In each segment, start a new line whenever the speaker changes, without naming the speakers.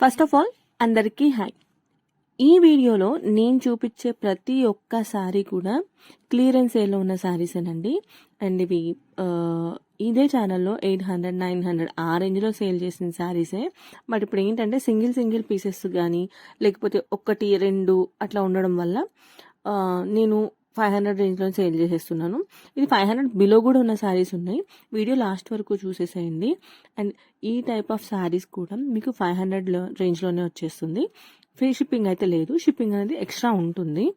First of all అందరికీ hi. ఈ వీడియోలో నేను చూపించే ప్రతి ఒక్క శారీ కూడా క్లియరెన్స్ సేల్లో ఉన్న శారీసేనండి. అండ్ ఇవి ఇదే ఛానల్లో 800, 900 ఆ రేంజ్లో సేల్ చేసిన శారీసే. బట్ ఇప్పుడు ఏంటంటే సింగిల్ పీసెస్ కానీ లేకపోతే 1, 2 అట్లా ఉండడం వల్ల నేను 500 రేంజ్లో సేల్ చేసేస్తున్నాను. ఇది 500 బిలో కూడా ఉన్న శారీస్ ఉన్నాయి. వీడియో లాస్ట్ వరకు చూసేసేయండి. అండ్ ఈ టైప్ ఆఫ్ శారీస్ కూడా మీకు 500 రేంజ్లోనే వచ్చేస్తుంది. ఫ్రీ షిప్పింగ్ అయితే లేదు, షిప్పింగ్ అనేది ఎక్స్ట్రా ఉంటుంది.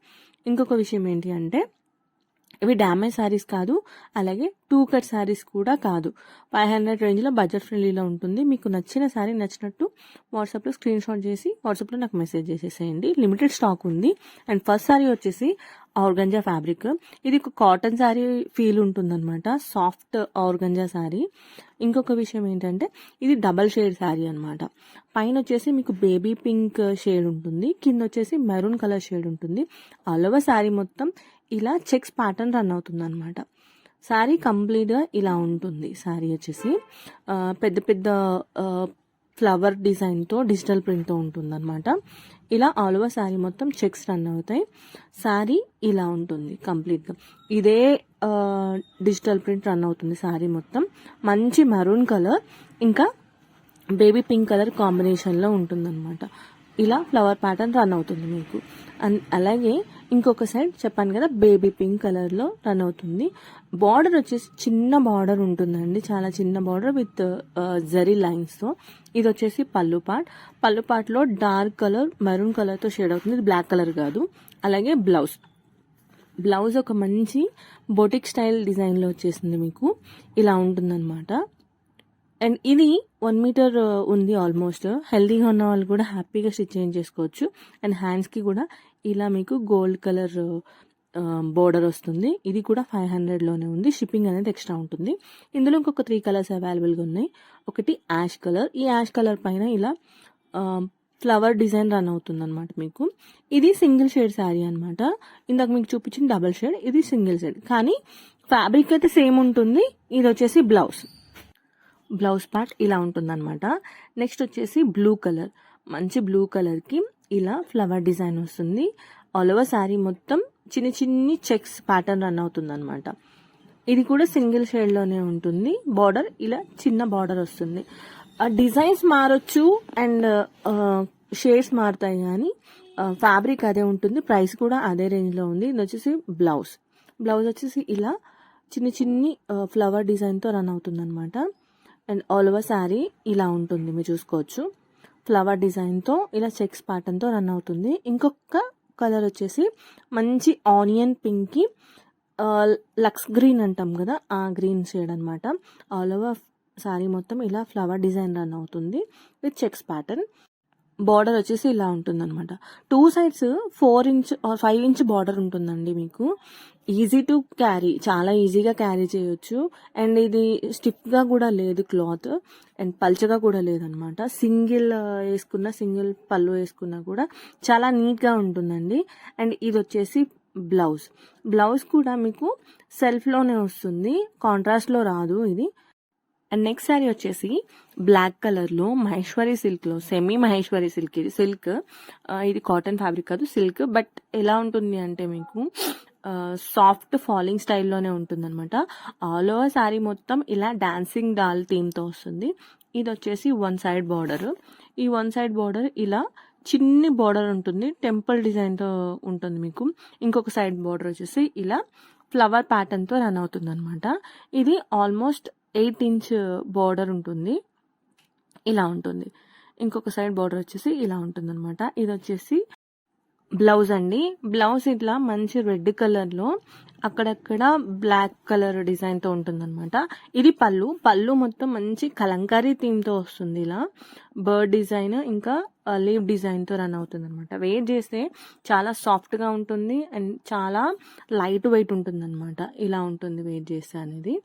ఇంకొక విషయం ఏంటి అంటే ఇవి డ్యామేజ్ శారీస్ కాదు, అలాగే 2 కట్ శారీస్ కూడా కాదు. 500 రేంజ్లో బడ్జెట్ ఫ్రెండ్లీలో ఉంటుంది. మీకు నచ్చిన శారీ నచ్చినట్టు వాట్సాప్లో స్క్రీన్ షాట్ చేసి వాట్సాప్లో నాకు మెసేజ్ చేసేసేయండి. లిమిటెడ్ స్టాక్ ఉంది. అండ్ ఫస్ట్ శారీ వచ్చేసి ఆర్గంజా ఫ్యాబ్రిక్. ఇది ఒక కాటన్ శారీ ఫీల్ ఉంటుందన్నమాట, సాఫ్ట్ ఆర్గంజా శారీ. ఇంకొక విషయం ఏంటంటే ఇది డబల్ షేడ్ శారీ అనమాట. పైన వచ్చేసి మీకు బేబీ పింక్ షేడ్ ఉంటుంది, కింద వచ్చేసి మెరూన్ కలర్ షేడ్ ఉంటుంది. ఆల్ ఓవర్ శారీ మొత్తం ఇలా చెక్స్ ప్యాటర్న్ రన్ అవుతుంది అనమాట. శారీ కంప్లీట్గా ఇలా ఉంటుంది. శారీ వచ్చేసి పెద్ద ఫ్లవర్ డిజైన్తో డిజిటల్ ప్రింట్తో ఉంటుంది అనమాట. ఇలా ఆల్ ఓవర్ శారీ మొత్తం చెక్స్ రన్ అవుతాయి. శారీ ఇలా ఉంటుంది కంప్లీట్గా. ఇదే డిజిటల్ ప్రింట్ రన్ అవుతుంది శారీ మొత్తం. మంచి మెరూన్ కలర్ ఇంకా బేబీ పింక్ కలర్ కాంబినేషన్లో ఉంటుందన్నమాట. ఇలా ఫ్లవర్ ప్యాటర్న్ రన్ అవుతుంది మీకు. అండ్ అలాగే ఇంకొక సైడ్ చెప్పాను కదా బేబీ పింక్ కలర్లో రన్ అవుతుంది. బార్డర్ వచ్చేసి చిన్న బార్డర్ ఉంటుందండి, చాలా చిన్న బార్డర్ విత్ జరీ లైన్స్తో. ఇది వచ్చేసి పళ్ళు పార్ట్లో డార్క్ కలర్ మెరూన్ కలర్తో షేడ్ అవుతుంది. ఇది బ్లాక్ కలర్ కాదు. అలాగే బ్లౌజ్ ఒక మంచి బొటిక్ స్టైల్ డిజైన్లో వచ్చేసింది మీకు. ఇలా ఉంటుందన్నమాట. అండ్ ఇది 1 మీటర్ ఉంది ఆల్మోస్ట్. హెల్దీగా ఉన్న వాళ్ళు కూడా హ్యాపీగా స్టిచ్ చేసుకోవచ్చు. అండ్ హ్యాండ్స్కి కూడా ఇలా మీకు గోల్డ్ కలర్ బోర్డర్ వస్తుంది. ఇది కూడా 500లోనే ఉంది. షిప్పింగ్ అనేది ఎక్స్ట్రా ఉంటుంది. ఇందులో ఇంకొక 3 కలర్స్ అవైలబుల్గా ఉన్నాయి. ఒకటి యాష్ కలర్. ఈ యాష్ కలర్ పైన ఇలా ఫ్లవర్ డిజైన్ రన్ అవుతుంది అనమాట మీకు. ఇది సింగిల్ షేడ్ శారీ అనమాట. ఇందాక మీకు చూపించిన డబల్ షేడ్, ఇది సింగిల్ షేడ్. కానీ ఫ్యాబ్రిక్ అయితే సేమ్ ఉంటుంది. ఇది వచ్చేసి బ్లౌజ్ పార్ట్ ఇలా ఉంటుందన్నమాట. నెక్స్ట్ వచ్చేసి బ్లూ కలర్. మంచి బ్లూ కలర్కి ఇలా ఫ్లవర్ డిజైన్ వస్తుంది. ఆల్ ఓవర్ శారీ మొత్తం చిన్ని చెక్స్ ప్యాటర్న్ రన్ అవుతుంది అనమాట. ఇది కూడా సింగిల్ షేడ్లోనే ఉంటుంది. బార్డర్ ఇలా చిన్న బార్డర్ వస్తుంది. డిజైన్స్ మారొచ్చు అండ్ షేడ్స్ మారుతాయి, కానీ ఫ్యాబ్రిక్ అదే ఉంటుంది. ప్రైస్ కూడా అదే రేంజ్లో ఉంది. ఇది వచ్చేసి బ్లౌజ్ వచ్చేసి ఇలా చిన్ని ఫ్లవర్ డిజైన్తో రన్ అవుతుంది అనమాట. అండ్ ఆల్ ఓవర్ శారీ ఇలా ఉంటుంది, మీరు చూసుకోవచ్చు. ఫ్లవర్ డిజైన్తో ఇలా చెక్స్ ప్యాటర్న్తో రన్ అవుతుంది. ఇంకొక కలర్ వచ్చేసి మంచి ఆనియన్ పింక్కి లక్స్ గ్రీన్ అంటాం కదా, ఆ గ్రీన్ షేడ్ అనమాట. ఆల్ ఓవర్ శారీ మొత్తం ఇలా ఫ్లవర్ డిజైన్ రన్ అవుతుంది విత్ చెక్స్ ప్యాటర్న్. బార్డర్ వచ్చేసి ఇలా ఉంటుంది అనమాట. 2 sides 4 inch are 5 inch border ఉంటుందండి మీకు. ఈజీ టు క్యారీ, చాలా ఈజీగా క్యారీ చేయొచ్చు. అండ్ ఇది స్టిఫ్గా కూడా లేదు క్లాత్, అండ్ పల్చగా కూడా లేదనమాట. సింగిల్ పళ్ళు వేసుకున్నా కూడా చాలా నీట్గా ఉంటుందండి. అండ్ ఇది వచ్చేసి బ్లౌజ్ కూడా మీకు సెల్ఫ్లోనే వస్తుంది, కాంట్రాస్ట్లో రాదు ఇది. అండ్ నెక్స్ట్ శారీ వచ్చేసి బ్లాక్ కలర్లో మహేశ్వరి సిల్క్లో, సెమీ మహేశ్వరి సిల్క్. ఇది సిల్క్, ఇది కాటన్ ఫ్యాబ్రిక్ కాదు, సిల్క్. బట్ ఎలా ఉంటుంది అంటే మీకు సాఫ్ట్ ఫాలింగ్ స్టైల్లోనే ఉంటుంది అనమాట. ఆల్ ఓవర్ శారీ మొత్తం ఇలా డాన్సింగ్ డాల్ థీమ్తో వస్తుంది. ఇది వచ్చేసి 1 సైడ్ బార్డర్. ఈ 1 సైడ్ బార్డర్ ఇలా చిన్ని బార్డర్ ఉంటుంది, టెంపుల్ డిజైన్తో ఉంటుంది మీకు. ఇంకొక సైడ్ బార్డర్ వచ్చేసి ఇలా ఫ్లవర్ ప్యాటర్న్తో రన్ అవుతుంది అనమాట. ఇది ఆల్మోస్ట్ 8 ఇంచ్ బార్డర్ ఉంటుంది, ఇలా ఉంటుంది. ఇంకొక సైడ్ బార్డర్ వచ్చేసి ఇలా ఉంటుంది అనమాట. ఇది వచ్చేసి బ్లౌజ్ అండి. బ్లౌజ్ ఇట్లా మంచి రెడ్ కలర్లో అక్కడక్కడ బ్లాక్ కలర్ డిజైన్తో ఉంటుంది అనమాట. ఇది పళ్ళు మొత్తం మంచి కలంకారీ థీమ్తో వస్తుంది. ఇలా బర్డ్ డిజైన్ ఇంకా లీవ్ డిజైన్తో రన్ అవుతుంది అనమాట. వేర్ చేస్తే చాలా సాఫ్ట్గా ఉంటుంది అండ్ చాలా లైట్ వెయిట్ ఉంటుంది అనమాట. ఇలా ఉంటుంది వేర్ చేస్తే అనేది.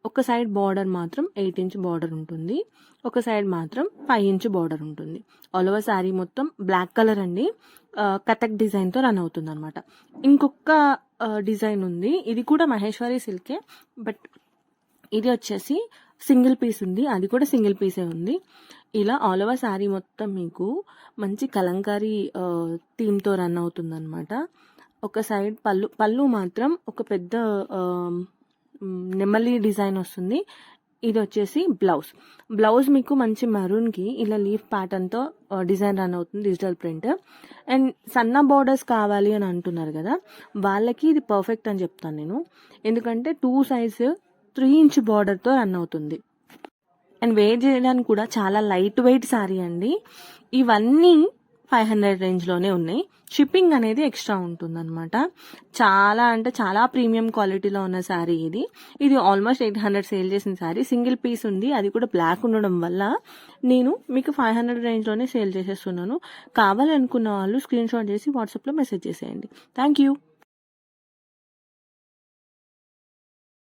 ఒక సైడ్ బార్డర్ మాత్రం 8 ఇంచ్ బార్డర్ ఉంటుంది, ఒక సైడ్ మాత్రం 5 ఇంచ్ బార్డర్ ఉంటుంది. ఆల్ ఓవర్ శారీ మొత్తం బ్లాక్ కలర్ అండి, కథక్ డిజైన్తో రన్ అవుతుంది అనమాట. ఇంకొక డిజైన్ ఉంది, ఇది కూడా మహేశ్వరి సిల్కే. బట్ ఇది వచ్చేసి సింగిల్ పీస్ ఉంది, అది కూడా సింగిల్ పీసే ఉంది. ఇలా ఆల్ ఓవర్ శారీ మొత్తం మీకు మంచి కలంకారీ థీమ్తో రన్ అవుతుందన్నమాట. ఒక సైడ్ పళ్ళు మాత్రం ఒక పెద్ద నెమలి డిజైన్ వస్తుంది. ఇది వచ్చేసి బ్లౌజ్ మీకు మంచి మరూన్కి ఇలా లీఫ్ ప్యాటర్న్తో డిజైన్ రన్ అవుతుంది, డిజిటల్ ప్రింట్. అండ్ సన్న బోర్డర్స్ కావాలి అని అంటున్నారు కదా, వాళ్ళకి ఇది పర్ఫెక్ట్ అని చెప్తాను నేను. ఎందుకంటే 2 size 3 inch బార్డర్తో రన్ అవుతుంది. అండ్ వేర్ చేయడానికి కూడా చాలా లైట్ వెయిట్ శారీ అండి. ఇవన్నీ 500 రేంజ్లోనే ఉన్నాయి. షిప్పింగ్ అనేది ఎక్స్ట్రా ఉంటుందన్నమాట. చాలా అంటే చాలా ప్రీమియం క్వాలిటీలో ఉన్న శారీ ఇది ఆల్మోస్ట్ 800 సేల్ చేసిన శారీ. సింగిల్ పీస్ ఉంది, అది కూడా బ్లాక్ ఉండడం వల్ల నేను మీకు 500 రేంజ్లోనే సేల్ చేసేస్తున్నాను. కావాలనుకున్న వాళ్ళు స్క్రీన్ షాట్ చేసి వాట్సాప్లో మెసేజ్ చేసేయండి. Thank you.